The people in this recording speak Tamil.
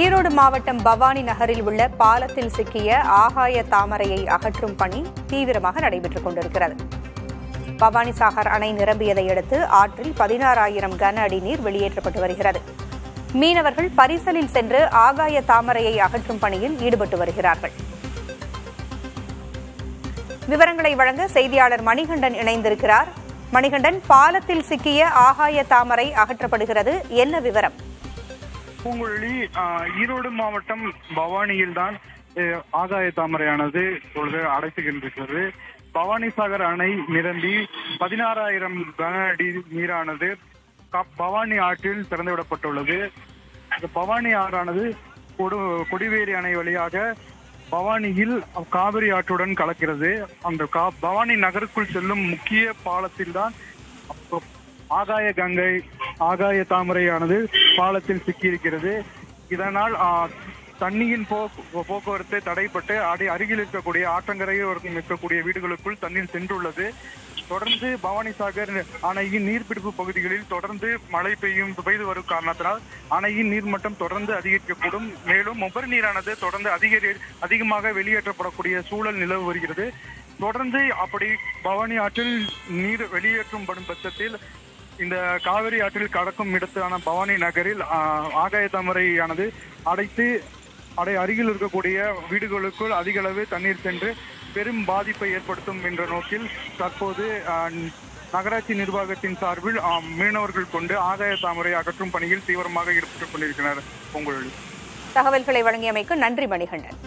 ஈரோடு மாவட்டம் பவானி நகரில் உள்ள பாலத்தில் சிக்கிய ஆகாய தாமரையை அகற்றும் பணி தீவிரமாக நடைபெற்றுக் கொண்டிருக்கிறது. பவானி சாகர் அணை நிரம்பியதை அடுத்து ஆற்றில் 16,000 கன அடி நீர் வெளியேற்றப்பட்டு வருகிறது. மீனவர்கள் பரிசலில் சென்று ஆகாய தாமரையை அகற்றும் பணியில் ஈடுபட்டு வருகிறார்கள். விவரங்களை வழங்க செய்தியாளர் மணிகண்டன் இணைந்திருக்கிறார். மணிகண்டன், பாலத்தில் சிக்கிய ஆகாய தாமரை அகற்றப்படுகிறது, என்ன விவரம்? பூங்குழலி, ஈரோடு மாவட்டம் பவானியில் தான் ஆகாய தாமரையானது இப்பொழுது அடைத்துகின்றது. பவானி சாகர் அணை நிரம்பி 16,000 கன அடி நீரானது பவானி ஆற்றில் திறந்துவிடப்பட்டுள்ளது. இந்த பவானி ஆறானது கொடிவேரி அணை வழியாக பவானியில் காவிரி ஆற்றுடன் கலக்கிறது. அந்த பவானி நகருக்குள் செல்லும் முக்கிய பாலத்தில் தான் ஆகாய கங்கை ஆகாய தாமரையானது பாலத்தில் சிக்கியிருக்கிறது. இதனால் தண்ணியின் போக்குவரத்து தடைப்பட்டு அருகில் இருக்கக்கூடிய ஆற்றங்கரையில் இருக்கக்கூடிய வீடுகளுக்குள் தண்ணீர் சென்றுள்ளது. தொடர்ந்து பவானி சாகர் அணையின் நீர்பிடிப்பு பகுதிகளில் தொடர்ந்து மழை பெய்து வரும் காரணத்தினால் அணையின் நீர்மட்டம் தொடர்ந்து அதிகரிக்கக்கூடும். மேலும் உபரி நீரானது தொடர்ந்து அதிகமாக வெளியேற்றப்படக்கூடிய சூழல் நிலவு வருகிறது. தொடர்ந்து அப்படி பவானி ஆற்றில் நீர் வெளியேற்றப்படும் பட்சத்தில் இந்த காவிரி ஆற்றில் கடக்கும் இடத்தான பவானி நகரில் ஆகாய தாமரையானது அருகில் இருக்கக்கூடிய வீடுகளுக்குள் அதிக அளவு தண்ணீர் சென்று பெரும் பாதிப்பை ஏற்படுத்தும் என்ற நோக்கில் தற்போது நகராட்சி நிர்வாகத்தின் சார்பில் மீனவர்கள் கொண்டு ஆகாய தாமரை அகற்றும் பணியில் தீவிரமாக ஈடுபட்டுக் கொண்டிருக்கிறார். பொங்கல் தகவல்களை வழங்கியமைக்கு நன்றி மணிகண்டன்.